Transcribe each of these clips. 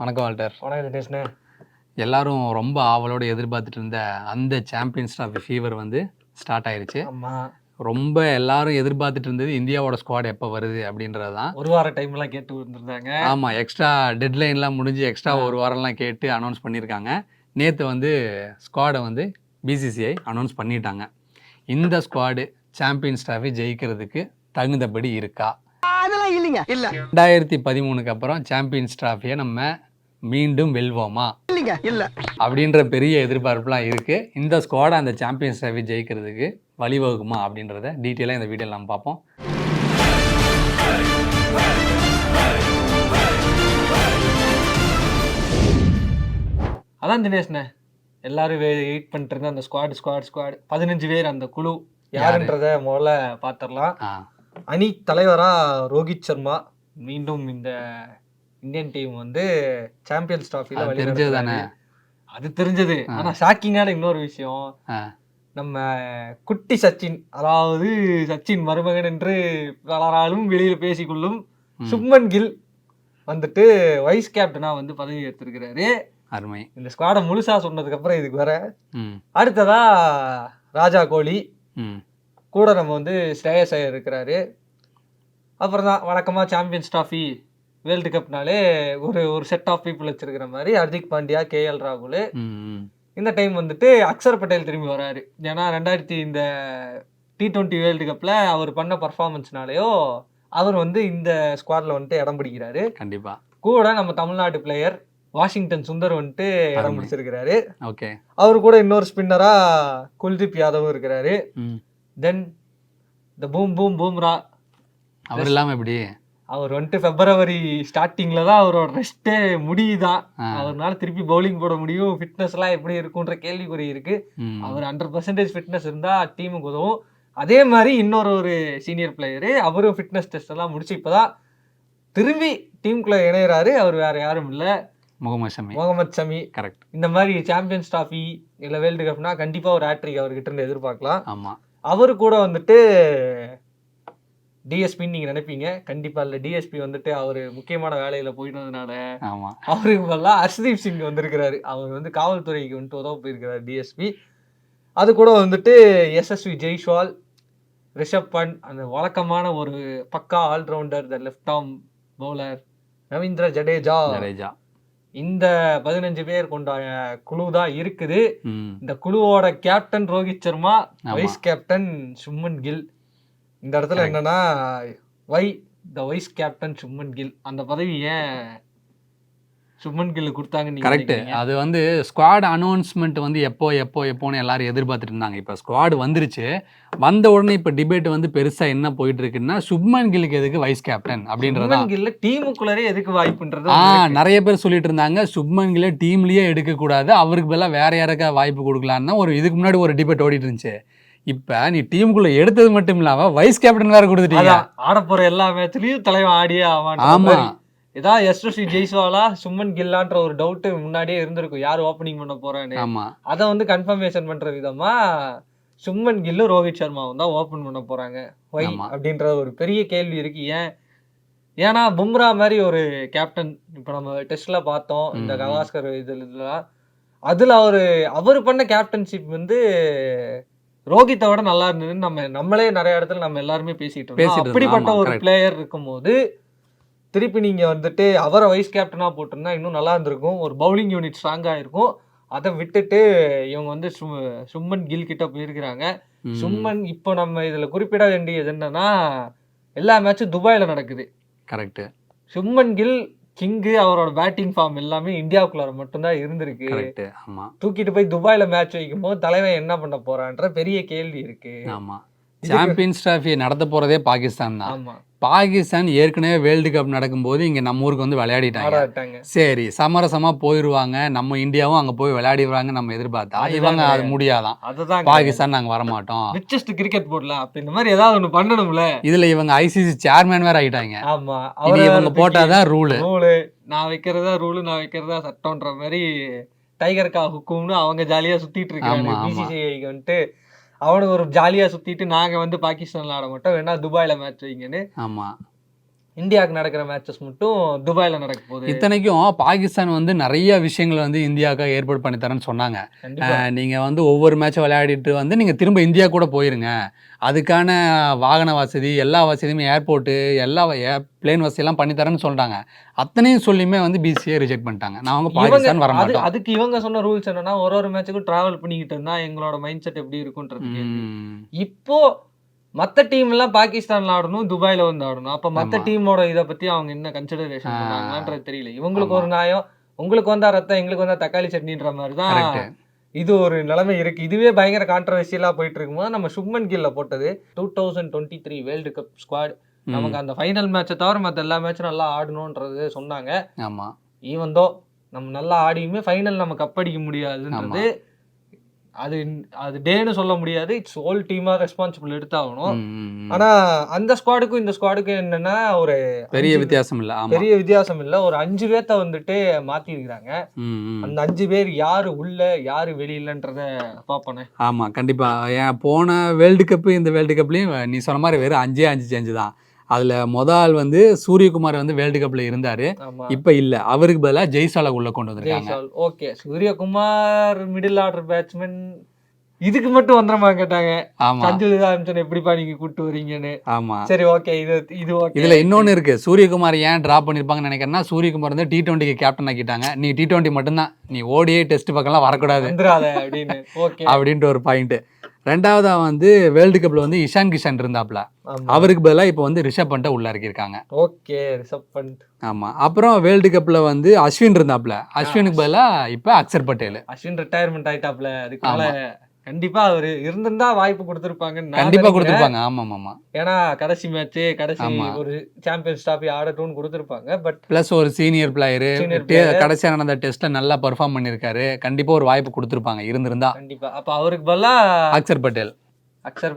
வணக்கம் வால்டர். வணக்கம் தினேஷ்ண்ணே. எல்லாரும் ரொம்ப ஆவலோடு எதிர்பார்த்துட்டு இருந்த அந்த சாம்பியன்ஸ் ட்ராஃபி ஃபீவர் வந்து ஸ்டார்ட் ஆயிருச்சு. ஆமாம், ரொம்ப எல்லாரும் எதிர்பார்த்துட்டு இருந்தது இந்தியாவோட ஸ்குவாட் எப்போ வருது அப்படின்றது தான். ஒரு வார டைம்லாம் கேட்டு வந்திருந்தாங்க. ஆமாம், எக்ஸ்ட்ரா டெட்லைன்லாம் முடிஞ்சு எக்ஸ்ட்ரா ஒரு வாரம்லாம் கேட்டு அனௌன்ஸ் பண்ணியிருக்காங்க. நேற்று வந்து ஸ்குவாடை வந்து பிசிசிஐ அனௌன்ஸ் பண்ணிட்டாங்க. இந்த ஸ்குவாடு சாம்பியன்ஸ் ட்ராஃபி ஜெயிக்கிறதுக்கு தகுந்தபடி இருக்கா? 2013 அப்புறம் சாம்பியன்ஸ் ட்ராஃபியை நம்ம மீண்டும் வெல்வோமா அப்படின்ற பெரிய எதிர்பார்ப்புலாம் இருக்கு. இந்த ஸ்குவாடை அந்த சாம்பியன்ஸ் ட்ராஃபி ஜெயிக்கிறதுக்கு வழிவகுக்குமா அப்படின்றத டீட்டெயிலாக இந்த வீடியோவில் நம்ம பார்ப்போம். அதான் தினேஷ்ண்ணே, எல்லாரும் வெயிட் பண்ணிட்டு இருந்த அந்த ஸ்குவாட் 15 பேர் அந்த குழு யாருன்றத முதல்ல பார்த்துடலாம். அணி தலைவரா ரோஹித் சர்மா மீண்டும் இந்த இந்தியன் டீம் வந்து சாம்பியன்ஸ் ட்ராஃபில தெரிஞ்சது தானே, அது தெரிஞ்சது. ஆனா ஷாக்கிங்கான இன்னொரு விஷயம், நம்ம குட்டி சச்சின், அதாவது சச்சின் மருமகன் என்று பலராலும் வெளியில் பேசிக்கொள்ளும் சுப்மன் கில் வந்துட்டு வைஸ் கேப்டனா வந்து பதவி ஏற்றிருக்கிறாரு. அருமை. இந்த ஸ்குவாடை முழுசா சொன்னதுக்கு அப்புறம் இதுக்கு வர அடுத்ததா ராஜா கோலி கூட நம்ம வந்து ஸ்ரேயஸ் ஐயர் இருக்கிறாரு. அப்புறம் தான் வழக்கமாக சாம்பியன்ஸ் ட்ராஃபி வேர்ல்டு கப்னாலே ஒரு செட் ஆஃப் பீப்புள் வச்சிருக்கிற மாதிரி ஹர்திக் பாண்டியா, கேஎல் ராகுல். இந்த டைம் வந்துட்டு அக்ஷர் பட்டேல் திரும்பி வராரு. ஏன்னா 2000 இந்த T20 வேர்ல்டு கப்பில் அவர் பண்ண பர்ஃபார்மன்ஸ்னாலேயோ அவர் வந்து இந்த ஸ்குவாடில் வந்துட்டு இடம் பிடிக்கிறாரு. கண்டிப்பாக. கூட நம்ம தமிழ்நாட்டு பிளேயர் வாஷிங்டன் சுந்தர் வந்துட்டு இடம் பிடிச்சிருக்கிறாரு. ஓகே. அவரு கூட இன்னொரு ஸ்பின்னரா குல்தீப் யாதவும் இருக்கிறாரு. தென் இந்த பூம்ரா, அவர் இல்லாமல் எப்படி? அவர் வந்துட்டு பிப்ரவரி ஸ்டார்டிங்ல தான் அவரோட ரெஸ்டே முடியுதான். அவரால் திருப்பி பவுலிங் போட முடியும். ஃபிட்னஸ் எல்லாம் எப்படி இருக்குன்ற கேள்விக்குறி இருக்கு. அவர் 100% ஃபிட்னஸ் இருந்தா டீமுக்கு உதவும். அதே மாதிரி இன்னொரு சீனியர் பிளேயரு, அவரும் ஃபிட்னஸ் டெஸ்ட் எல்லாம் முடிச்சு இப்பதான் திரும்பி டீமுக்குள்ள இணையறாரு. அவர் வேற யாரும் இல்ல, முகமது ஷமி. கரெக்ட். இந்த மாதிரி சாம்பியன்ஸ் ட்ராஃபி இல்ல வேர்ல்டு கப்னா கண்டிப்பா ஒரு ஹேட்ரிக் அவர்கிட்ட இருந்து எதிர்பார்க்கலாம். ஆமா, அவரு கூட வந்துட்டு டிஎஸ்பின்னு நீங்க நினைப்பீங்க, கண்டிப்பா இல்ல. டிஎஸ்பி வந்துட்டு அவரு முக்கியமான வேலையில போயிட்டதுனால அவருக்கு பதிலாக ஹர்ஷ்தீப் சிங் வந்திருக்கிறாரு. அவர் வந்து காவல்துறைக்கு வந்துட்டு உதவ போயிருக்கிறார் டிஎஸ்பி. அது கூட வந்துட்டு எஸ்எஸ்வி ஜெய்ஸ்வால், ரிஷப் பண்ட், அந்த வழக்கமான ஒரு பக்கா allrounder, the left arm bowler Ravindra Jadeja. இந்த 15 பேர் கொண்ட குழு தான் இருக்குது. இந்த குழுவோட captain Rohit Sharma, vice captain Shubman Gill. இந்த இடத்துல என்னன்னா, வைஸ் கேப்டன் சுப்மன் கில் அந்த பதவி ஏன் சுப்மன் கில் கொடுத்தாங்க? கரெக்ட். அது வந்து ஸ்குவாட் அனௌன்ஸ்மெண்ட் வந்து எப்போன்னு எல்லாரும் எதிர்பார்த்துட்டு இருந்தாங்க. இப்போ ஸ்குவாட் வந்துருச்சு. வந்த உடனே இப்போ டிபேட் வந்து பெருசா என்ன போயிட்டு இருக்குன்னா, சுப்மன் கில்லுக்கு எதுக்கு வைஸ் கேப்டன் அப்படின்றத, டீமுக்குள்ளே எதுக்கு வாய்ப்புன்றது நிறைய பேர் சொல்லிட்டு இருந்தாங்க. சுப்மன் கில்லை டீம்லயே எடுக்க கூடாது, அவருக்கு பதிலாக வேற யாருக்கா வாய்ப்பு கொடுக்கலான்னு இதுக்கு முன்னாடி ஒரு டிபேட் ஓடிட்டு இருந்துச்சு. இப்ப நீ டீமுக்குள்ள எடுத்தது மட்டும் இல்லாம வைஸ் கேப்டன் வேற கொடுத்துட்டீங்க. ஆடப்போற எல்லா மேட்ச்லயும் தலைவன் ஆடியே ஆவான். ஆமா, ஏதாவது எஸ்எஸ்வி ஜெய்ஸ்வாலா சுப்மன் கில்லான்ற ஒரு டவுட் முன்னாடியே இருந்திருக்கும், யாரு ஓப்பனிங் பண்ண போறான்னு. அதை வந்து கன்ஃபர்மேஷன் பண்ற விதமா சுப்மன் கில்லும் ரோஹித் சர்மாவும் தான் ஓப்பன் பண்ண போறாங்க. வை அப்படின்ற ஒரு பெரிய கேள்வி இருக்கு. ஏன்னா பும்ரா மாதிரி ஒரு கேப்டன் இப்ப நம்ம டெஸ்ட்ல பார்த்தோம், இந்த கவாஸ்கர் இதுலாம், அதுல அவரு பண்ண கேப்டன்ஷிப் வந்து ரோஹித்தை விட நல்லா இருந்ததுன்னு நம்மளே நிறைய இடத்துல நம்ம எல்லாருமே பேசிட்டு இருக்கோம். அப்படிப்பட்ட ஒரு பிளேயர் இருக்கும்போது திருப்பி நீங்க வந்துட்டு அவரை வைஸ் கேப்டனா போட்டிருந்தா இன்னும் நல்லா இருந்திருக்கும். ஒரு பவுலிங் யூனிட் ஸ்ட்ராங்கா இருக்கும். அதை விட்டுட்டு இவங்க வந்து சுப்மன் கில் கிட்ட போயிருக்கிறாங்க. சுப்மன் இப்போ நம்ம இதுல குறிப்பிட வேண்டியது என்னன்னா, எல்லா மேட்சும் துபாயில நடக்குது. கரெக்ட். சுப்மன் கில் கிங்கு, அவரோட பேட்டிங் ஃபார்ம் எல்லாமே இந்தியாவுக்குள்ளார மட்டும்தான் இருந்திருக்கு. தூக்கிட்டு போய் துபாயில மேட்ச் வைக்கும் போது தலைவன் என்ன பண்ண போறான்ற பெரிய கேள்வி இருக்கு. ஆமா, சாம்பியன்ஸ் டிராஃபி நடத்த போறதே பாகிஸ்தான் தான். ஆமா, பாகிஸ்தான் ஏற்கனவே வேர்ல்டு கப் நடக்கும்போது இங்க நம்ம ஊருக்கு வந்து விளையாடிட்டாங்க. சரி, சமரசமா போயிருவாங்க, நம்ம இந்தியாவும் அங்க போய் விளையாடிடுவாங்க நம்ம எதிர்பார்த்தா. இவங்க அது முடியாதான், அதுதான் பாகிஸ்தான் நாங்க வரமாட்டோம், ரிச்சஸ்ட் கிரிக்கெட் போர்ட்ல அப்படின்ற மாதிரி ஏதாவது ஒண்ணு பண்ணணும்ல. இதுல இவங்க ஐசிசி சேர்மேன் வேற ஆயிட்டாங்க. ஆமா, இவங்க போட்டாதான் ரூலு. நான் வைக்கிறதா ரூலு, நான் வைக்கிறதா சட்டம்ன்ற மாதிரி டைகர் ஹுக்கும்னு அவங்க ஜாலியா சுத்திட்டு இருக்காங்க. பிசிசிஐக்கு வந்துட்டு அவனுக்கு ஒரு ஜாலியா சுத்திட்டு நாங்க வந்து பாகிஸ்தான்ல ஆட மாட்டோம், வேணா துபாயில மேட்ச் வைங்கன்னு. ஆமா, இந்தியாவுக்கு நடக்கிற மேட்சஸ் மட்டும் துபாயில நடக்க போகுது. இத்தனைக்கும் பாகிஸ்தான் வந்து நிறைய விஷயங்களை வந்து இந்தியாவுக்கு ஏற்பாடு பண்ணி தரேன்னு சொன்னாங்க. நீங்க வந்து ஒவ்வொரு மேட்சும் விளையாடிட்டு வந்து நீங்க திரும்ப இந்தியா கூட போயிருங்க, அதுக்கான வாகன வசதி எல்லா வசதியுமே ஏர்போர்ட்டு எல்லா பிளேன் வசதியெல்லாம் பண்ணி தரேன்னு சொல்றாங்க. அத்தனையும் சொல்லியுமே வந்து பிசிஏ ரிஜெக்ட் பண்ணிட்டாங்க. நான் அவங்க பாகிஸ்தான் வர மாட்டோம். அதுக்கு இவங்க சொன்ன ரூல்ஸ் என்னன்னா ஒரு மேட்சுக்கும் டிராவல் பண்ணிக்கிட்டு இருந்தா எங்களோட மைண்ட் செட் எப்படி இருக்கும்ன்றது. இப்போ மற்ற டீம் எல்லாம் பாகிஸ்தான்ல ஆடணும், துபாயில வந்து ஆடணும். அப்ப மற்ற டீமோட இதை பத்தி அவங்க என்ன கன்சிடரேஷன் பண்ணாங்கன்றது தெரியல. இவங்களுக்கு ஒரு நியாயம், உங்களுக்கு வந்தா ரத்தம் எங்களுக்கு வந்தா தக்காளி சட்னின்ற மாதிரிதான் இது ஒரு நிலைமை இருக்கு. இதுவே பயங்கர கான்ட்ரவர்சியலா போயிட்டு இருக்கும்போது நம்ம சுப்மன் கில்ல போட்டது 2023 வேர்ல்டு கப் ஸ்குவாட் நமக்கு அந்த ஃபைனல் மேட்சை தவிர மற்ற எல்லா மேட்சும் நல்லா ஆடணும்ன்றது சொன்னாங்க. ஆமா, ஈவன் தோ நம்ம நல்லா ஆடியுமே ஃபைனல் நம்ம கப்படிக்க முடியாதுன்றது அது அது டேன்னு சொல்ல முடியாது. இட்ஸ் ஹோல் டீமா ரெஸ்பான்சிபிள் எடுத்தாகணும். ஆனா அந்த ஸ்குவாடுக்கும் இந்த ஸ்குவாடுக்கும் என்னன்னா ஒரு பெரிய வித்தியாசம் இல்ல. ஒரு 5 பேர்த்த வந்துட்டு மாத்தி இருக்கிறாங்க. அந்த 5 பேர் யாரு உள்ள யாரு வெளியிலன்றத பாப்பனே. ஆமா, கண்டிப்பா. போன வேர்ல்டு கப் இந்த வேர்ல்டு கப்லயும் நீ சொன்ன மாதிரி வெறும் 5 சேஞ்ச் தான். அதுல ஆள் வந்து சூரியகுமார் வந்து வேர்ல்டு கப்ல இருந்தாரு, இப்ப இல்ல. அவருக்கு பதிலா ஜெய்சாலை உள்ள கொண்டு வந்திருக்காங்க. Okay, Suryakumar middle order batsman இதுக்கு மட்டும் வந்துறமா கேட்டாங்க. சஞ்சு சாம்சன் எப்படிப்பா நீங்க கூட்டு வரீங்கன்னு. ஆமா, சரி, ஓகே. இது ஓகே. இதுல இன்னொன்னு இருக்கு. சூரியகுமார் ஏன் டிராப் பண்ணிருப்பாங்கன்னு நினைக்கிறேன்னா, சூரியகுமார் வந்து T20க்கு கேப்டன் ஆக்கிட்டாங்க. நீ T20 மட்டும்தான், நீ ஓடியே டெஸ்ட் பக்கம்லாம் வரக்கூடாது அப்படின்னு அப்படின்ட்டு ஒரு பாயிண்ட். ரெண்டாவதா வந்து வேர்ல்டு கப்ல வந்து இஷான் கிஷன் இருந்தாப்ல, அவருக்கு பதிலா இப்ப வந்து ரிஷப் பண்ட உள்ள இறக்கிருக்காங்க. ஓகே, ரிஷப் பண்ட். ஆமா, அப்புறம் வேர்ல்டு கப்ல வந்து அஸ்வின் இருந்தாப்ல, அஸ்வினுக்கு பதிலா இப்ப அக்சர் பட்டேல். அஸ்வின் ரிட்டையர்மெண்ட் ஆயிட்டாப்ல. அதுக்கான கண்டிப்பா அவரு இருந்திருந்தா வாய்ப்பு கொடுத்திருப்பாங்க. கண்டிப்பா கொடுத்திருப்பாங்க. ஆமா, ஏன்னா கடைசி மேட்ச் கடைசி ஒரு சாம்பியன்ஸ் டிராபி ஆடட்டும்னு கொடுத்திருப்பாங்க. பட் பிளஸ் ஒரு சீனியர் பிளேயர் கடைசியா நடந்த டெஸ்ட்ல நல்லா பெர்ஃபார்ம் பண்ணிருக்காரு. கண்டிப்பா ஒரு வாய்ப்பு கொடுத்திருப்பாங்க இருந்திருந்தா. கண்டிப்பா. அப்ப அவருக்கு பதிலா அக்சர்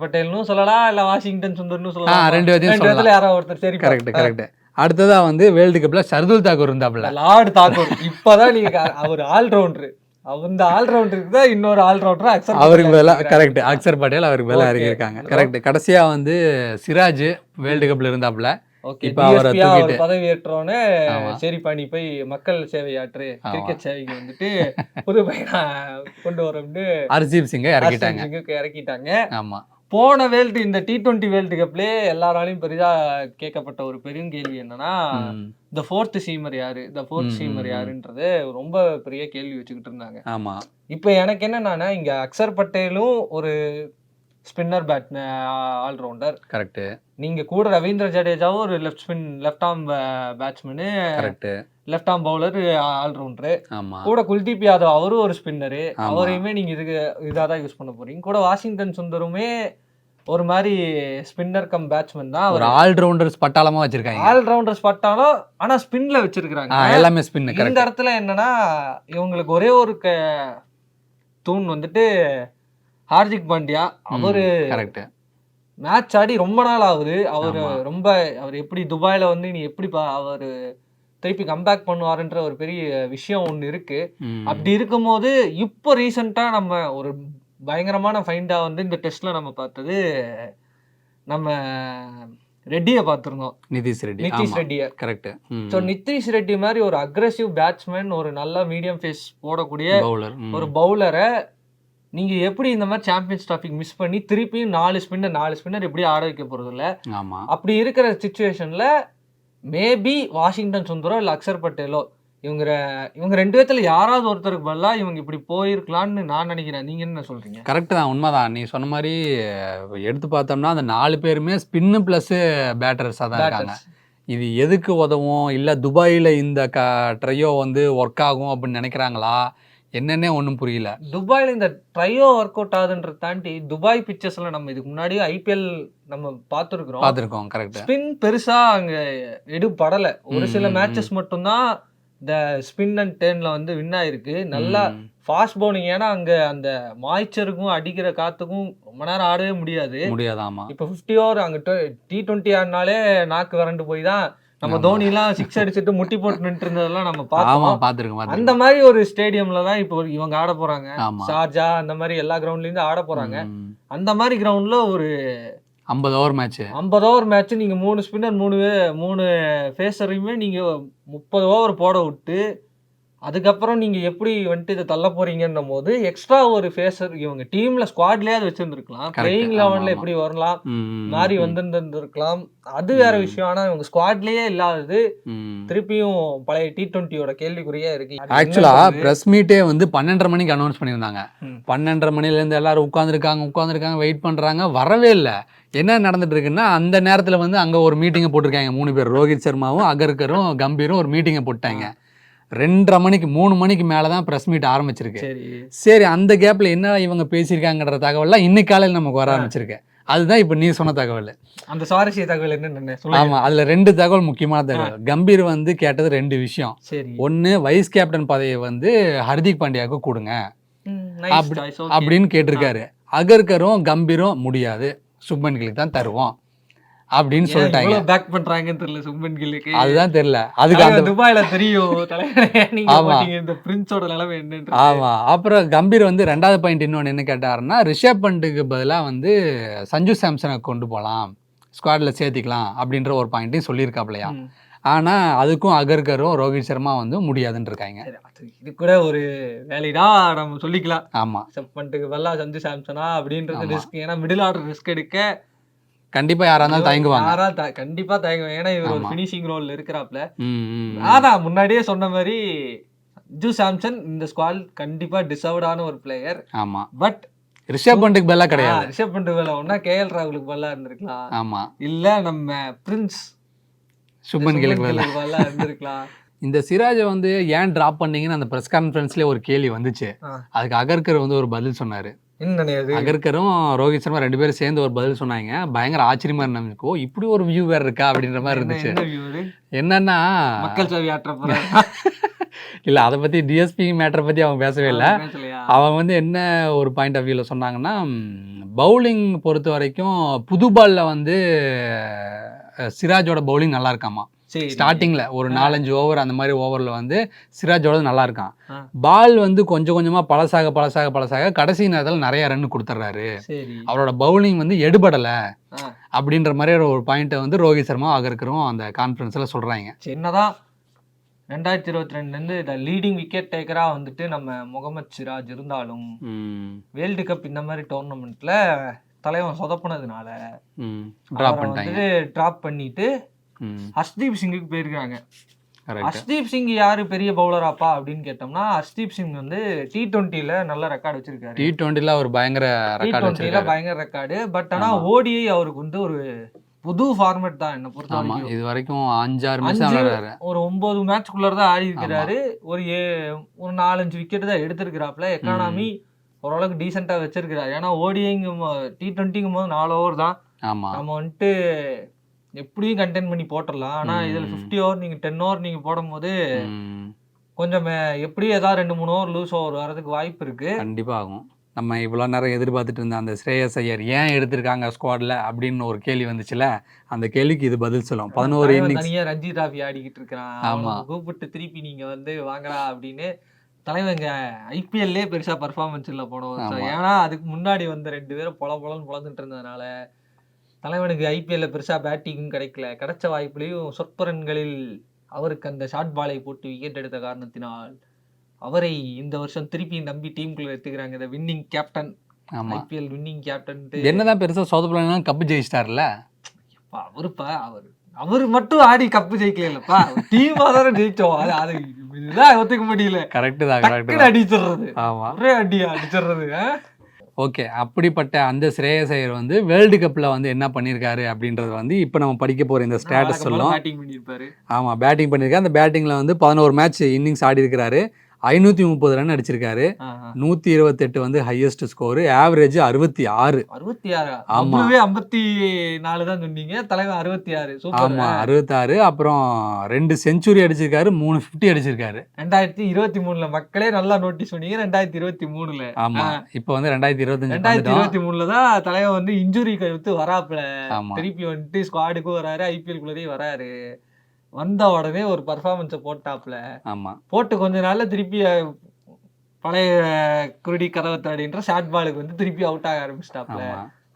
பட்டேல்னு சொல்லலாம், இல்ல வாஷிங்டன் சுந்தர்னு சொல்லலாம். ரெண்டு பேரும் யாரோ ஒருத்தர். சரி, கரெக்ட். அடுத்ததா வந்து வேர்ல்டு கப்ல ஷர்துல் தாக்கூர் இருந்தாப்ல. லார்ட் தாக்கூர் இப்பதான் நீங்க அவர் ஆல்ரவுண்டர். அந்த ஆல்ரவுண்டருக்கு தான் இன்னொரு ஆல்ரவுண்டர் அவருக்கு பதிலா கரெக்ட் அக்சர் பட்டேல் அவருக்கு பதிலா இருக்காங்க. கரெக்ட். கடைசியா வந்து சிராஜ் வேர்ல்டு கப்ல இருந்தாப்ல. இப்ப அவரை தூக்கிட்டு பதவி ஏற்றோனே சரி பண்ணி போய் மக்கள் சேவையாற்று கிரிக்கெட் சேவைக்கு வந்துட்டு புது பையனா கொண்டு வரோம்னு ஹர்தீப் சிங்கை இறக்கிட்டாங்க. ஆமா, போன வேர்ல்டு இந்த T20 வேர்ல்டு கப்லயே எல்லாராலையும் பெரிதா கேட்கப்பட்ட ஒரு பெரும் கேள்வி என்னன்னா, இந்த ஃபோர்த் சீமர் யாருன்றது ரொம்ப பெரிய கேள்வி வச்சுக்கிட்டு இருந்தாங்க. ஆமா, இப்ப எனக்கு என்னன்னா, இங்க அக்சர் பட்டேலும் ஒரு ஸ்பின்னர் ஆல்ரவுண்டர். கரெக்ட். நீங்க கூட ரவீந்திர ஜடேஜாவும் ஒரு லெஃப்ட் ஆர்ம் பேட்ஸ்மேனு, correct, left arm bowler allrounder. கூட குல்தீப் யாதவ் அவரும் ஒரு ஸ்பின்னரு, அவரையுமே நீங்க இதுக்கு இதாதான் யூஸ் பண்ண போறீங்க. கூட வாஷிங்டன் சுந்தருமே ஒரு மாதிரி ஸ்பின்னர் கம் பேட்ஸ்மேன் தான். ஒரு ஆல்ரவுண்டர்ஸ் பட்டாளமா வச்சிருக்காங்க. ஆல்ரவுண்டர்ஸ் பட்டாலும் ஆனா ஸ்பின்ல வச்சிருக்காங்க. எல்லாமே ஸ்பின். இந்த இடத்துல என்னன்னா, இவங்களுக்கு ஒரே ஒரு தூண் வந்துட்டு ஹார்திக் பாண்டியா. அவரு கரெக்ட் மேட்ச் ஆடி ரொம்ப நாள் ஆகுது. அவர் எப்படி துபாயில வந்து நீ எப்படி அவரு திருப்பி கம்பேக் பண்ணுவாருன்ற ஒரு பெரிய விஷயம் ஒண்ணு இருக்கு. அப்படி இருக்கும்போது இப்போ ரீசெண்டா நம்ம ஒரு பயங்கரமான ஃபைண்டா வந்து இந்த டெஸ்ட்ல நம்ம பார்த்தது, நம்ம ரெட்டியை பார்த்திருந்தோம். நிதிஷ் ரெட்டியை. கரெக்ட். ஸோ நிதிஷ் ரெட்டி மாதிரி ஒரு அக்ரெசிவ் பேட்ஸ்மேன், ஒரு நல்ல மீடியம் ஃபேஸ் போடக்கூடிய ஒரு பவுலரை நீங்க எப்படி இந்த மாதிரி சாம்பியன்ஸ் டிராஃபிக் மிஸ் பண்ணி திருப்பியும் 4 ஸ்பின்னர் எப்படி ஆட வைக்க போறது இல்ல. அப்படி இருக்கிற சிச்சுவேஷன்ல மேபி வாஷிங்டன் சுந்தரோ இல்ல அக்சர் பட்டேலோ இவங்க 2 பேர்த்துல யாராவது ஒருத்தருக்கு பதிலா இவங்க இப்படி போயிருக்கலாம்னு நான் நினைக்கிறேன். நீங்க என்ன சொல்றீங்க? கரெக்ட் தான், உண்மைதான். நீ சொன்ன மாதிரி எடுத்து பார்த்தோம்னா அந்த 4 பேருமே ஸ்பின்னு பிளஸ் பேட்டர்ஸா தான் இருக்காங்க. இது எதுக்கு உதவும், இல்ல துபாயில இந்த ட்ரையோ வந்து ஒர்க் ஆகும் அப்படின்னு நினைக்கிறாங்களா என்னன்னே ஒன்றும் புரியல. துபாயில் இந்த ட்ரையோ ஒர்க் அவுட் ஆகுதுன்றத தாண்டி துபாய் பிச்சர்ஸ்ல நம்ம இதுக்கு முன்னாடி IPL நம்ம பார்த்துருக்கோம். கரெக்ட். ஸ்பின் பெருசா அங்க எடுபடல. ஒரு சில மேட்சஸ் மட்டும்தான் இந்த ஸ்பின் அண்ட் டேர்ன்ல வந்து வின் ஆயிருக்கு. நல்லா ஃபாஸ்ட் பவுலிங். ஏன்னா அங்க அந்த மாய்ச்சருக்கும் அடிக்கிற காத்துக்கும் ரொம்ப நேரம் ஆடவே முடியாது. ஆமா, இப்ப 50 ஓவர் அங்க T20 ஆடினாலே நாக்கு வறண்டு போய் தான் நம்ம தோனி எல்லாம் 6 அடிச்சுட்டு முட்டி போட்டு நின்று இருந்ததெல்லாம் நம்ம பார்த்திருக்கோம். அந்த மாதிரி ஒரு ஸ்டேடியம்ல தான் இப்போ இவங்க ஆட போறாங்க. ஷார்ஜா அந்த மாதிரி எல்லா கிரவுண்ட்ல இருந்து ஆட போறாங்க. அந்த மாதிரி கிரவுண்ட்ல ஒரு 50 ஓவர் மேட்ச் 50 ஓவர் மேட்ச் நீங்க 3 ஸ்பின்னர் 3 ஃபேஸரையுமே நீங்க 30 ஓவர் போட விட்டு அதுக்கப்புறம் நீங்க எப்படி வந்துட்டு இதை தள்ள போறீங்கன்னும் போது எக்ஸ்ட்ரா ஒரு ஃபேஸர் இவங்க டீம்ல ஸ்குவாட்லயே அது வச்சிருந்துருக்கலாம். பிளேயிங் 11ல எப்படி வரலாம் மாறி வந்திருந்திருக்கலாம், அது வேற விஷயம். ஆனா இவங்க ஸ்குவாட்லயே இல்லாதது திருப்பியும் பழைய T20யோட கேள்விக்குறியா இருக்கு. ஆக்சுவலா பிரஸ் மீட்டே வந்து 12:30 மணிக்கு அனௌன்ஸ் பண்ணியிருந்தாங்க. 12:30 மணில இருந்து எல்லாரும் உட்காந்துருக்காங்க வெயிட் பண்றாங்க, வரவே இல்லை. என்ன நடந்துட்டு இருக்குன்னா அந்த நேரத்துல வந்து அங்க ஒரு மீட்டிங்கை போட்டிருக்காங்க 3 பேர். ரோஹித் சர்மாவும் அகர்கரும் கம்பீரும் ஒரு மீட்டிங்கை போட்டாங்க. 2:30 மணிக்கு 3 மணிக்கு மேலதான் பிரஸ் மீட் ஆரம்பிச்சிருக்கு. சரி, அந்த கேப்ல என்ன இவங்க பேசியிருக்காங்கன்ற தகவல்லாம் இன்னைக்கு காலையில் நமக்கு வர ஆரம்பிச்சிருக்கு. அதுதான் இப்ப நீ சொன்ன தகவல். அந்த சுவாரஸ்ய தகவல் என்னன்னு? ஆமா, அதுல 2 தகவல், முக்கியமான தகவல். கம்பீர் வந்து கேட்டது 2 விஷயம். ஒன்னு, வைஸ் கேப்டன் பதவியை வந்து ஹர்திக் பாண்டியாவுக்கு கொடுங்க அப்படின்னு கேட்டிருக்காரு. அகர்கரும் கம்பீரும் முடியாது, சுப்மன் கில்லுக்கு தான் தருவோம் அப்படின்னு சொல்லிட்டாங்க. பேக் பண்றாங்கன்னு தெரியல சுப்மன் கில்லுக்கு, அதுதான் தெரியல. அதுக்கு அந்த துபாயில தெரியும் இந்த பிரின்ஸோட நிலைமை என்னன்னு. ஆமா, அப்புறம் கம்பீர் வந்து 2வது பாயிண்ட் இன்னொன்னு என்ன கேட்டாருன்னா, ரிஷப் பண்ட்டுக்கு பதிலா வந்து சஞ்சு சாம்சனை கொண்டு போகலாம், ஸ்குவாட்ல சேர்த்திக்கலாம் அப்படின்ற ஒரு பாயிண்ட்டையும் சொல்லியிருக்காப்லையா. ஆனா அதுக்கும் அகர்கரும் ரோஹித் சர்மா வந்து முடியாதுன்னு இருக்காங்க. இது கூட ஒரு வேலைடா நம்ம சொல்லிக்கலாம். ஆமா, ரிஷப் பண்ட்டுக்கு பதிலா சஞ்சு சாம்சனா அப்படின்றது ரிஸ்க். ஏன்னா மிடில் ஆர்டர் ரிஸ்க் எடுக்க கண்டிப்பா யாரா இருந்தாலும் தயங்குவாங்க. கண்டிப்பா தயங்குவாங்க. ஏன்னா இவர் ஒரு ஃபினிஷிங் ரோல்ல இருக்கிறாப்ல. அதான் முன்னாடியே சொன்ன மாதிரி சஞ்சு சாம்சன் இந்த ஸ்குவாட் கண்டிப்பா டிசர்வ்டான ஒரு பிளேயர். ஆமா, பட் ரிஷப் பண்ட்டுக்கு பதிலா கிடையாது. ரிஷப் பண்ட்டுக்கு பதிலா ஒன்னா KL ராகுலுக்கு பதிலா இருந்திருக்கலாம். ஆமா, இல்ல நம்ம பிரின்ஸ் சுப்மன் கில்லுக்கு பதிலா இருந்திருக்கலாம். இந்த சிராஜை வந்து ஏன் டிராப் பண்ணீங்கன்னு அந்த பிரஸ் கான்ஃபரன்ஸ்லயே ஒரு கேள்வி வந்துச்சு. அதுக்கு அகர்கர் வந்து ஒரு பதில் சொன்னாரு. அகர்கரும் ரோஹித் சர்மா 2 பேரும் சேர்ந்து ஒரு பதில் சொன்னாங்க. பயங்கர ஆச்சரியமா இருந்துச்சு. இப்படி ஒரு வியூ வேற இருக்கா அப்படின்ற மாதிரி இருந்துச்சு. என்னன்னா, மக்கள் சேவை ஆற்ற போறாரு இல்ல, அதை பத்தி டிஎஸ்பி மேட்டரை பத்தி அவங்க பேசவே இல்லை. அவங்க வந்து என்ன ஒரு பாயிண்ட் ஆஃப் வியூல சொன்னாங்கன்னா, பவுலிங் பொறுத்த வரைக்கும் புது பால்ல வந்து சிராஜோட பவுலிங் நல்லா இருக்காமா. ஸ்டார்டிங்ல ஒரு 4-5 ஓவர் அந்த மாதிரி ஓவர்ல வந்து சிராஜோட நல்லா இருக்கான். பால் வந்து கொஞ்சம் கொஞ்சமா பழசாக கடைசி நேரத்தில் நிறைய ரன் கொடுத்துட்றாரு. அவரோட பவுலிங் வந்து எடுபடல அப்படின்ற மாதிரி ஒரு பாயிண்ட்டை வந்து ரோஹித் சர்மா அகர்கரும் அந்த கான்ஃபரன்ஸ்ல சொல்றாங்க. என்னதான் 2022 லீடிங் விக்கெட் டேக்கரா வந்துட்டு நம்ம முகமது சிராஜ் இருந்தாலும் வேர்ல்டு கப் இந்த மாதிரி டோர்னமெண்ட்ல தலைவன் சொதப்புனதுனால டிராப் பண்ணிட்டு ஹர்ஷ்தீப் சிங்குக்கு போயிருக்காங்க. ஹர்ஷ்தீப் சிங் யாரு பெரிய பவுலராப்பா அப்படின்னு கேட்டோம்னா, ஹர்ஷ்தீப் சிங் வந்து T20ல நல்ல ரெக்கார்டு வச்சிருக்காரு. T20ல ஒரு பயங்கர ரெக்கார்டு. பட் ஆனா ODI அவருக்கு வந்து ஒரு புது ஃபார்மேட் தான் என்ன பொறுத்த வரைக்கும். இது வரைக்கும் 5-6 மேட்ச், ஒரு 9 மேட்ச்க்குள்ளதான் ஆடி இருக்கிறாரு. ஒரு 4-5 விக்கெட் தான் எடுத்திருக்கிறாப்ல. எக்கானமி ஓரளவுக்கு டீசெண்டா வச்சிருக்கிறாரு. ஏன்னா ODIங்கும் T20ங்கும் போது 4 ஓவர் தான். நம்ம வந்துட்டு எப்படியும் கண்டெயின் பண்ணி போட்டுடலாம். ஆனா இதுல 50 ஓவர் நீங்க 10 ஓவர் நீங்க போடும் போது கொஞ்சம் எப்படியும் ஏதாவது 2-3 ஓவர் லூஸ் ஓவர் வரதுக்கு வாய்ப்பு இருக்கு. கண்டிப்பா ஆகும். நம்ம இவ்வளவு நேரம் எதிர்பார்த்துட்டு இருந்த அந்த ஸ்ரேயஸ் ஐயர் ஏன் எடுத்திருக்காங்க ஸ்குவாட்ல அப்படின்னு ஒரு கேள்வி வந்துச்சுல, அந்த கேள்விக்கு இது பதில் சொல்லும். 11 இன்னிங்ஸ் தனியா ரஞ்சி டிராஃபி ஆடிக்கிட்டு இருக்கிறான், கூப்பிட்டு திருப்பி நீங்க வந்து வாங்கடா அப்படின்னு. தலைவங்க IPL பெருசா பர்ஃபார்மன்ஸ் இல்ல போன வருஷம். ஏன்னா அதுக்கு முன்னாடி வந்து 2 பேரும் பொலன்னு பொழந்துட்டு இருந்ததுனால தலைவனுக்கு IPL பெருசா பேட்டிங்கும் கிடைக்கல. கிடைச்ச வாய்ப்புலையும் சொற்ப ரன்களில் அவருக்கு அந்த ஷார்ட் பாலை போட்டு விக்கெட் எடுத்த காரணத்தினால் அவரை இந்த வருஷம் திருப்பி நம்பி டீமுக்குள்ள எடுத்துக்கிறாங்க. இந்த winning captain, IPL winning captain. என்னதான் பெருசா சொதப்பலன்னா கப்பு ஜெயிச்சிட்டார்ல அவர் மட்டும் ஆடி கப்பு ஜெயிக்கலப்பா, டீமா தானே ஜெயிச்சோம். அது இதுதான் ஒத்துக்க முடியல. கரெக்ட் தான், அடிச்சிடுறது. ஒரே அடியா அடிச்சிடுறது. ஓகே, அப்படிப்பட்ட அந்த ஸ்ரேயஸ் ஐயர் வந்து வேர்ல்டு கப்ல வந்து என்ன பண்ணியிருக்காரு அப்படின்றது வந்து இப்போ நம்ம படிக்க போகிற இந்த ஸ்டேட்டஸ் சொல்லும். ஆமாம், பேட்டிங் பண்ணியிருக்காரு. அந்த பேட்டிங்கில் வந்து 11 மேட்ச் இன்னிங்ஸ் ஆடி இருக்கிறாரு. 530 ரன் அடிச்சிருக்காரு. 128 வந்து ஹையஸ்ட் ஸ்கோர். ஆவரேஜ் 66. ஆமா, 54 தான் சொன்னீங்க, தலைவர் 66. ஆமா, 66. அப்புறம் 2 செஞ்சுரி அடிச்சிருக்காரு, 3 50 அடிச்சிருக்காரு. 2023ல மக்களே நல்லா நோட்டீஸ் பண்ணீங்க. 2023ல ஆமா, இப்போ வந்து 2023 தான் தலைவர் வந்து இன்ஜுரி கழுத்து வராப்புல. திருப்பி வந்துட்டு ஸ்குவாடுக்கும் வராரு, IPL குள்ளரையும் வராரு. வந்த உடனே ஒரு பர்ஃபார்மன்ஸை போட்டாப்ல. ஆமா, போட்டு கொஞ்ச நாள்ல திருப்பி பழைய குருடி கதவை தாடின்ற ஷார்ட் பாலுக்கு வந்து திருப்பி அவுட் ஆக ஆரம்பிச்சிட்டாப்ல.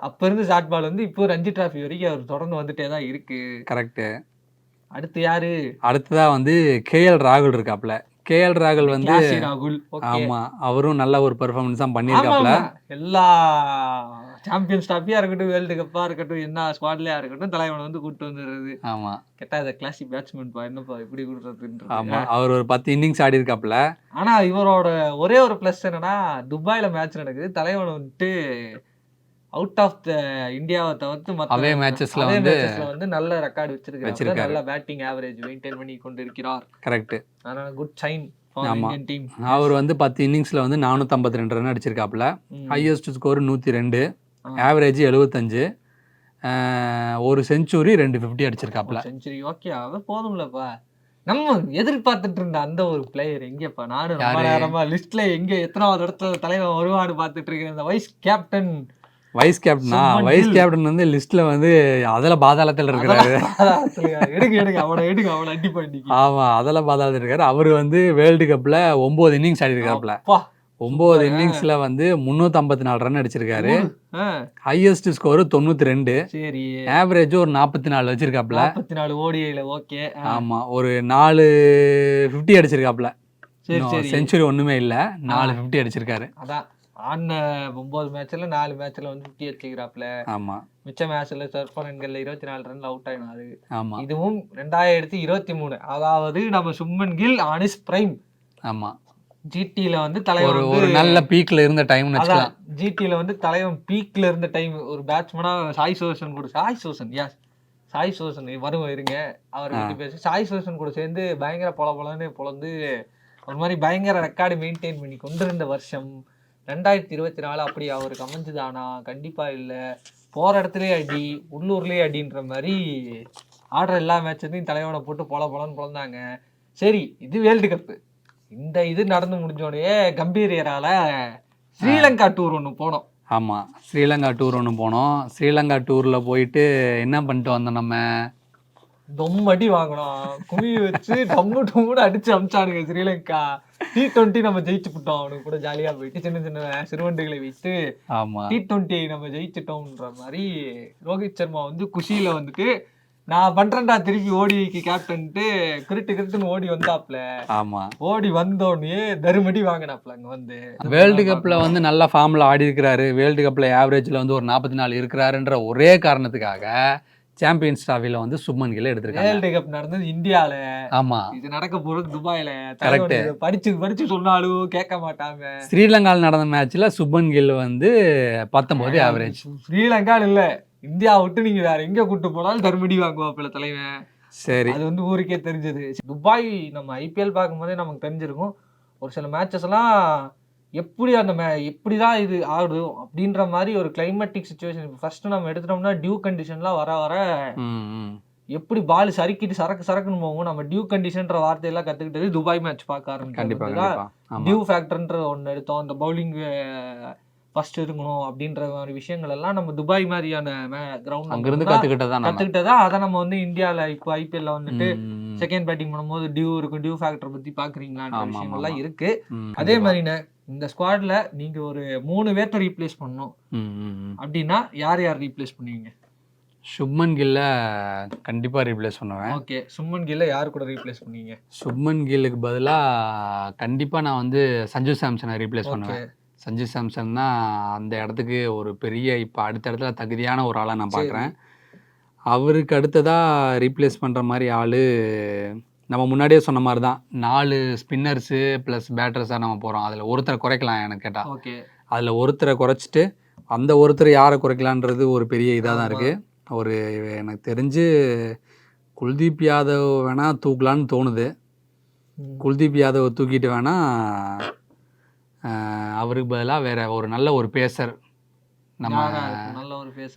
அப்ப இருந்து ஷார்ட் பால் வந்து இப்போ ரஞ்சி டிராஃபி வரைக்கும் அவர் தொடர்ந்து வந்துட்டே தான் இருக்கு. கரெக்ட். அடுத்து யாரு? அடுத்ததா வந்து கேஎல் ராகுல் இருக்காப்ல. கேஎல் ராகுல் வந்து ராகுல். ஆமா, அவரும் நல்ல ஒரு பெர்ஃபார்மன்ஸ் தான் பண்ணியிருக்காப்ல. எல்லா சாம்பியன்ஸ் டிராஃபியா இருக்கட்டும், வேர்ல்டு கப்பா இருக்கட்டும், என்ன ஸ்குவாட்லயா இருக்கட்டும், தலைவனை வந்து கூட்டு வந்துடுறது. ஆமா, கேட்டா இதை கிளாசிக் பேட்ஸ்மேன் பா, என்னப்பா இப்படி கூட்டுறதுன்றது. ஆமா, அவர் ஒரு 10 இன்னிங்ஸ் ஆடி இருக்காப்ல. ஆனா இவரோட ஒரே ஒரு பிளஸ் என்னன்னா, துபாயில மேட்ச் நடக்குது, தலைவன் வந்துட்டு அவுட் ஆஃப் த இந்தியாவை தவிர்த்து அதே மேட்சஸ்ல வந்து நல்ல ரெக்கார்டு வச்சிருக்காரு. நல்ல பேட்டிங் ஆவரேஜ் மெயின்டைன் பண்ணி கொண்டிருக்கிறார். கரெக்ட். அதனால குட் சைன். அவர் வந்து 10 இன்னிங்ஸ்ல வந்து 452 ரன் அடிச்சிருக்காப்ல. ஹையஸ்ட் ஸ்கோர் 102, ஆவரேஜ் 75, ஒரு செஞ்சுரி 2 50 அடிச்சிருக்காப்ல. செஞ்சுரி ஓகே, அவ போதும்லப்பா. நம்ம எதிர்பார்த்துட்டு இருந்த அந்த ஒரு பிளேயர் எங்கப்பா? நானும் ரொம்ப நேரமா லிஸ்ட்ல எங்க எத்தனாவது இடத்துல தலைவன் வருவான்னு பார்த்துட்டு இருக்கேன். இந்த வைஸ் கேப்டன் வந்து லிஸ்ட்ல வந்து அதல பாதாளத்துல இருக்காரு. அவனை அடி பண்ணி. ஆமா, அதல பாதாளத்துல இருக்காரு. அவரு வந்து வேர்ல்டு கப்ல 9 இன்னிங்ஸ் ஆடி இருக்காப்ல. 9 இன்னிங்ஸ்ல வந்து 354 ரன் அடிச்சிருக்காரு. Highest score 92. சரி, ஆவரேஜ் ஒரு 44 வச்சிருக்காப்ல. 44 ஓடிஐல. ஓகே. ஆமா, ஒரு 450 அடிச்சிருக்காப்ல. செஞ்சுரி ஒண்ணுமே இல்ல, 450 அடிச்சிருக்காரு. அதான் ஆன 9 மேட்ச்ல 4 மேட்ச்ல வந்து 50 அடிச்சிருக்காப்ல. ஆமா, மிச்ச மேட்ச்ல சர்பனன்கள்ல 24 ரன்ல அவுட் ஆயினாரு. ஆமா, இதுவும் 2023. அதாவது நம்ம Shubman Gill on his prime. ஆமா, ஜிடில வந்து தலைவன் ஒரு நல்ல பீக்ல இருந்த டைம்னு வெச்சுக்கலாம். ஜிடில வந்து தலைவன் பீக்ல இருந்த டைம். ஒரு பேட்ஸ்மேனா சாய் சுதர்சன் வருவோம் இருங்க, அவரை பத்தி பேசி. சாய் சுதர்சன் கூட சேர்ந்து பயங்கர பொலன்னு பொலந்து ஒரு மாதிரி பயங்கர ரெக்கார்டு மெயின்டைன் பண்ணி கொண்டிருந்த வருஷம் 2024. அப்படி அவருக்கு அமைஞ்சுதானா? கண்டிப்பா இல்ல. போற இடத்துலயே அடி, உள்ளூர்லயே அடின்ற மாதிரி ஆடுற எல்லா மேட்சத்தையும் தலைவனை போட்டு பொலன்னு பொலந்தாங்க. சரி, இது வேர்ல்டு கப். இந்த இது நடந்து முடிஞ்சோடனே கம்பீரியரால ஸ்ரீலங்கா டூர் ஒன்று போனோம். ஆமா, ஸ்ரீலங்கா டூர் ஒன்று போனோம். ஸ்ரீலங்கா டூர்ல போயிட்டு என்ன பண்ணிட்டு வந்தோம்? நம்ம அடி வாங்கணும், குமி வச்சு டம்முன்னு அடிச்சு அமிச்சானுங்க ஸ்ரீலங்கா. T20 நம்ம ஜெயிச்சு விட்டோம். அவனுக்கு கூட ஜாலியா போயிட்டு சின்ன சின்ன சிறுவண்டுகளை வைத்து T20 நம்ம ஜெயிச்சிட்டோம்ன்ற மாதிரி ரோஹித் சர்மா வந்து குஷியில வந்துட்டு நான் பண்றேன்டா திருப்பி ஓடிக்கு கேப்டன்ட்டு கிரிட்டுன்னு ஓடி வந்தாப்ல. ஆமா, ஓடி வந்தோடனே தருமடி வாங்கினாப்ல. அங்க வந்து வேர்ல்டு கப்ல வந்து நல்ல ஃபார்ம்ல ஆடி இருக்கிறாரு. வேர்ல்டு கப்ல ஆவரேஜ்ல வந்து ஒரு 44 இருக்கிறாருன்ற ஒரே காரணத்துக்காக சாம்பியன்ஸ் டிராஃபில வந்து சுப்மன் கில் எடுத்திருக்காங்க. வேர்ல்டு கப் நடந்தது இந்தியால. ஆமா, இது நடக்க போறது துபாயில. கரெக்ட். படிச்சு சொன்னாலும் கேட்க மாட்டாங்க. ஸ்ரீலங்கால நடந்த மேட்ச்ல சுப்மன் கில் வந்து 19 ஆவரேஜ். ஸ்ரீலங்கால இல்ல, இந்தியா விட்டு நீங்க வேற எங்க கூட்டு போனாலும் தருமடி வாங்குவாப்ல தலைவன். சரி, அது வந்து ஊருக்கே தெரிஞ்சது. துபாய் நம்ம ஐபிஎல் பார்க்கும்போதே நமக்கு தெரிஞ்சிருக்கும். ஒரு சில மேட்சஸ் எல்லாம் எப்படி எப்படிதான் இது ஆடும் அப்படின்ற மாதிரி ஒரு கிளைமேட்டிக் சுச்சுவேஷன். இப்போ ஃபர்ஸ்ட் நம்ம எடுத்துட்டோம்னா டியூ கண்டிஷன்லாம் வர எப்படி பால் சரக்குன்னு போகும். நம்ம டியூ கண்டிஷன்ற வார்த்தையெல்லாம் கத்துக்கிட்டது துபாய் மேட்ச் பார்க்க ஆரம்பிச்சோம். டியூ ஃபேக்டர்ன்ற ஒன்று எடுத்தோம். அந்த பவுலிங் ஃபர்ஸ்ட் இருக்கணும் அப்படின்ற மாதிரி விஷயங்கள் எல்லாம் நம்ம துபாய் மாதிரியான கிரவுண்ட் அங்கிருந்து கத்துக்கிட்டதா. அதை நம்ம வந்து இந்தியால இப்போ ஐபிஎல்ல வந்துட்டு செகண்ட் பேட்டிங் பண்ணும்போது டியூ இருக்கும், டியூ ஃபேக்டர் பத்தி பாக்குறீங்களான்ற விஷயங்கள்லாம் இருக்கு. அதே மாதிரி இந்த ஸ்குவாட்ல நீங்க ஒரு 3 பேர்த்த ரீப்ளேஸ் பண்ணணும் அப்படின்னா யார் ரீப்ளேஸ் பண்ணுவீங்க? சுப்மன் கில்ல கண்டிப்பா ரீப்ளேஸ் பண்ணுவேன். ஓகே, சுப்மன் கில்ல யார் கூட ரீப்ளேஸ் பண்ணுவீங்க? சுப்மன் கில்லுக்கு பதிலா கண்டிப்பா நான் வந்து சஞ்சு சாம்சனை ரீப்ளேஸ் பண்ணுவேன். சஞ்சு சாம்சன் தான் அந்த இடத்துக்கு ஒரு பெரிய இப்போ அடுத்த இடத்துல தகுதியான ஒரு ஆளாக நான் பார்க்குறேன். அவருக்கு அடுத்ததாக ரீப்ளேஸ் பண்ணுற மாதிரி ஆள் நம்ம முன்னாடியே சொன்ன மாதிரி தான். 4 ஸ்பின்னர்ஸு ப்ளஸ் பேட்டர்ஸாக நம்ம போகிறோம். அதில் ஒருத்தரை குறைக்கலாம் எனக்கு கேட்டால். ஓகே, அதில் ஒருத்தரை குறைச்சிட்டு அந்த ஒருத்தர் யாரை குறைக்கலான்றது ஒரு பெரிய இதாக தான் இருக்குது. ஒரு எனக்கு தெரிஞ்சு குல்தீப் யாதவ் வேணால் தூக்கலான்னு தோணுது. குல்தீப் யாதவ் தூக்கிட்டு வேணால் அவருக்கு பதிலாக வேற ஒரு நல்ல ஒரு பேசர், நம்ம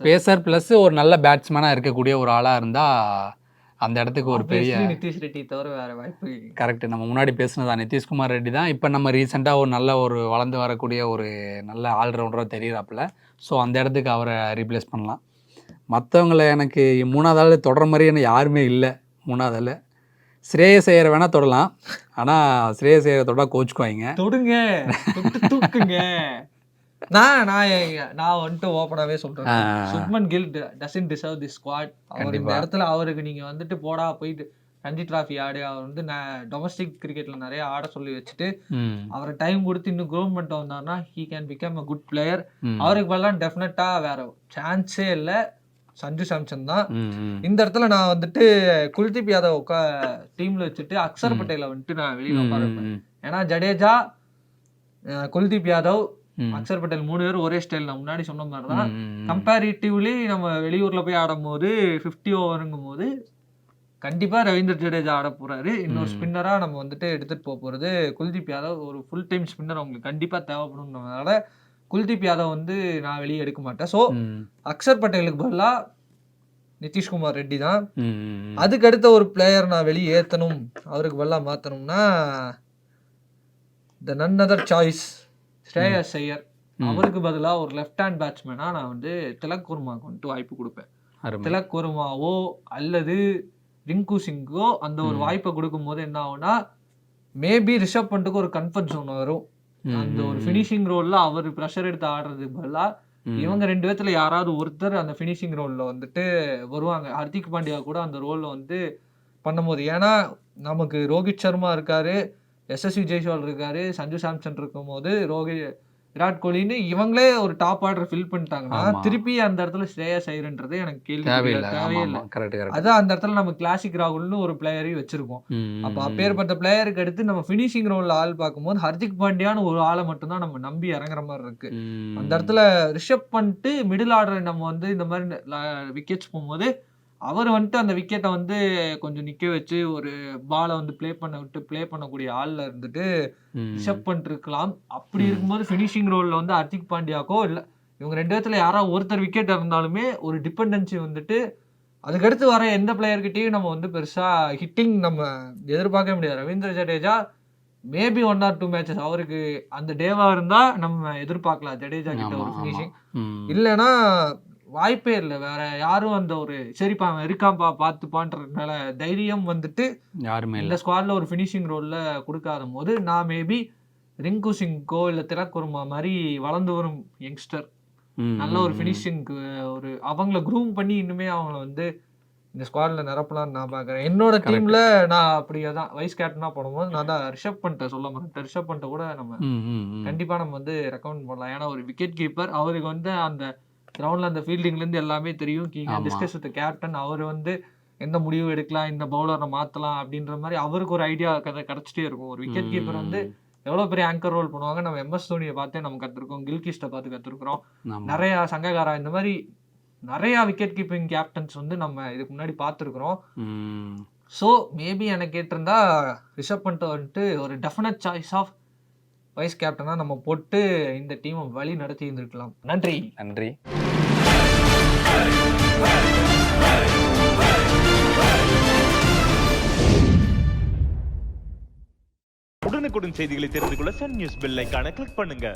பேசர் ப்ளஸ் ஒரு நல்ல பேட்ஸ்மேனாக இருக்கக்கூடிய ஒரு ஆளாக இருந்தால் அந்த இடத்துக்கு ஒரு பெரிய நிதிஷ் ரெட்டி தவிர வேற வாய்ப்பு. கரெக்ட், நம்ம முன்னாடி பேசுனதா நிதிஷ்குமார் ரெட்டி தான். இப்போ நம்ம ரீசெண்டாக ஒரு நல்ல ஒரு வளர்ந்து வரக்கூடிய ஒரு நல்ல ஆல்ரவுண்டராக தெரியுறாப்புல. ஸோ அந்த இடத்துக்கு அவரை ரீப்ளேஸ் பண்ணலாம். மற்றவங்களை எனக்கு 3வது ஆள் தொடர மாதிரி எனக்கு யாருமே இல்லை. 3வது ஆள் ஸ்ரேயஸ் ஐயரை வேணா தொடலாம். ஆனால் ஸ்ரேயஸ் ஐயரை தொடா கோச்சுக்குவாங்க. தொடுங்க, தூக்குங்க. நான் வந்துட்டு ஓப்பனாவே சொல்றேன், Shubman Gill doesn't deserve the squad. அவர் இந்த இடத்துல அவருக்கு நீங்க வந்துட்டு போடா போயிட்டு ரஞ்சி டிராஃபி ஆடு, அவர் வந்து டொமஸ்டிக் கிரிக்கெட்ல நிறைய ஆட சொல்லி வச்சுட்டு அவரை டைம் கொடுத்து இன்னும் க்ரோம் பண்ணிட்டு வந்தாருன்னா he can become a good player. அவருக்கு பதிலாக டெஃபினட்டா வேற சான்ஸே இல்லை, சஞ்சு சாம்சன் தான். இந்த இடத்துல நான் வந்துட்டு குல்தீப் யாதவ் டீம்ல வச்சுட்டு அக்சர் பட்டேலை வந்துட்டு நான் வெளியே உட்காருப்பேன். ஏன்னா ஜடேஜா, குல்தீப் யாதவ், அக்சர் பட்டேல் 3 பேரும் ஒரே ஸ்டைல். நான் முன்னாடி சொன்ன மாதிரி தான். கம்பேரிட்டிவ்லி நம்ம வெளியூர்ல போய் ஆடும் போது 50 ஓவருங்கும் போது கண்டிப்பா ரவீந்திர ஜடேஜா ஆட போறாரு. இன்னொரு ஸ்பின்னரா நம்ம வந்துட்டு எடுத்துட்டு போறது குல்தீப் யாதவ். ஒரு ஃபுல் டைம் ஸ்பின்னர் அவங்களுக்கு கண்டிப்பா தேவைப்படும்ன்றதுனால குல்தீப் யாதவ் வந்து நான் வெளியே எடுக்க மாட்டேன். ஸோ அக்சர் பட்டேலுக்கு பதிலா நிதிஷ்குமார் ரெட்டி தான். அதுக்கு அடுத்த ஒரு பிளேயர் நான் வெளியே ஏத்தணும், அவருக்கு பதிலா மாத்தணும்னா த நன் அதர் சாய்ஸ் ஸ்ரேயஸ் ஐயர். அவருக்கு பதிலா ஒரு லெஃப்ட் ஹேண்ட் பேட்ஸ்மேனா நான் வந்து திலக் வர்மாவுக்கு வந்துட்டு வாய்ப்பு கொடுப்பேன். திலக் வர்மாவோ அல்லது ரிங்கு சிங்கோ அந்த ஒரு வாய்ப்பை கொடுக்கும் போது என்ன ஆகும்னா, மேபி ரிஷப் பண்ட்டுக்கு ஒரு கம்ஃபர்ட் ஜோன் வரும். அந்த ஒரு ஃபினிஷிங் ரோல்ல அவர் ப்ரெஷர் எடுத்து ஆடுறதுக்கு பதிலா இவங்க 2 பேத்துல யாராவது ஒருத்தர் அந்த ஃபினிஷிங் ரோல்ல வந்துட்டு வருவாங்க. ஹர்திக் பாண்டியா கூட அந்த ரோல்ல வந்து பண்ணும்போது, ஏன்னா நமக்கு ரோஹித் சர்மா இருக்காரு, எஸ்எஸ்வி ஜெய்ஸ்வால் இருக்காரு, சஞ்சு சாம்சன் இருக்கும் போது விராட் கோலின்னு இவங்களே ஒரு டாப் ஆர்டர் ஃபில் பண்ணிட்டாங்கன்னா திருப்பி அந்த இடத்துல ஸ்ரேயஸ் ஐயர்ன்றது எனக்கு கேள்வி தேவையில்லை. அதான் அந்த இடத்துல நம்ம கிளாசிக் ராகுல்னு ஒரு பிளேயரையும் வச்சிருக்கோம். அப்ப அப்பேற்பட்ட பிளேயருக்கு அடுத்து நம்ம பினிஷிங் ரோல்ல ஆள் பார்க்கும்போது ஹர்திக் பாண்டியான்னு ஒரு ஆளை மட்டும்தான் நம்ம நம்பி இறங்குற மாதிரி இருக்கு. அந்த இடத்துல ரிஷப் பண்ணிட்டு மிடில் ஆர்டர் நம்ம வந்து இந்த மாதிரி விக்கெட்ஸ் போகும்போது அவர் வந்துட்டு அந்த விக்கெட்டை வந்து கொஞ்சம் நிக்க வச்சு ஒரு பாலை வந்து ப்ளே பண்ணக்கூடிய ஆள்ல இருந்துட்டு ரிஷப் பண்ணிட்டு இருக்கலாம். அப்படி இருக்கும்போது ஃபினிஷிங் ரோல்ல வந்து ஹர்திக் பாண்டியாக்கோ இல்ல இவங்க 2 பேத்துல யாராவது ஒருத்தர் விக்கெட் இருந்தாலுமே ஒரு டிபெண்டன்சி வந்துட்டு அதுக்கடுத்து வர எந்த பிளேயர்கிட்டையும் நம்ம வந்து பெருசா ஹிட்டிங் நம்ம எதிர்பார்க்க முடியாது. Ravindra Jadeja maybe 1 or 2 matches அவருக்கு அந்த டேவா இருந்தா நம்ம எதிர்பார்க்கலாம் ஜடேஜா கிட்ட ஒரு ஃபினிஷிங். இல்லைன்னா வாய்ப்பே இல்லை. வேற யாரும் அந்த ஒரு சரிப்பா இருக்காம்பா பார்த்துப்பான்றதுனால தைரியம் வந்துட்டு யாருமே இந்த ஸ்குவாட்ல ஒரு ஃபினிஷிங் ரோல்ல கொடுக்காத போது நான் மேபி ரிங்கு சிங்கோ இல்ல திலக் வர்மா மாதிரி வளர்ந்து வரும் யங்ஸ்டர் நல்ல ஒரு ஃபினிஷிங்க்கு ஒரு அவங்கள க்ரூம் பண்ணி இன்னுமே அவங்கள வந்து இந்த ஸ்குவாட்ல நிரப்பலாம்னு நான் பாக்குறேன். என்னோட டீம்ல நான் அப்படியேதான் வைஸ் கேப்டனா போடும்போது நான் தான் ரிஷப் பண்ணிட்ட சொல்ல மாட்டேன். ரிஷப் பண்ணிட்ட கூட நம்ம கண்டிப்பா நம்ம வந்து ரெக்கமெண்ட் பண்ணலாம். ஏன்னா ஒரு விக்கெட் கீப்பர், அவருக்கு வந்து அந்த கிரவுண்ட்ல அந்த ஃபீல்டிங்ல இருந்து எல்லாமே தெரியும். டிஸ்கஸ் வித் கேப்டன், அவர் வந்து எந்த முடிவு எடுக்கலாம், இந்த பவுலரை மாத்தலாம் அப்படின்ற மாதிரி அவருக்கு ஒரு ஐடியா கிடைச்சிட்டே இருக்கும். ஒரு விக்கெட் கீப்பர் வந்து எவ்வளவு பெரிய ஆங்கர் ரோல் பண்ணுவாங்க நம்ம எம்எஸ் தோனியை பார்த்தே நம்ம கத்துருக்கோம், கில்கிஸ்ட பார்த்து கத்துருக்கிறோம், நிறைய சங்ககாரா, இந்த மாதிரி நிறைய விக்கெட் கீப்பிங் கேப்டன்ஸ் வந்து நம்ம இதுக்கு முன்னாடி பார்த்துருக்குறோம். ஸோ மேபி எனக்கு கேட்டிருந்தா ரிஷப் பண்ட் வந்துட்டு ஒரு டெஃபினட் சாய்ஸ் ஆஃப் வைஸ் கேப்டனா நம்ம போட்டு இந்த டீமை வழி நடத்தி இருந்திருக்கலாம். நன்றி. உடனுக்குடன் செய்திகளை தெரிந்து கொள்ள சன் நியூஸ் பெல் ஐகானை கிளிக் பண்ணுங்க.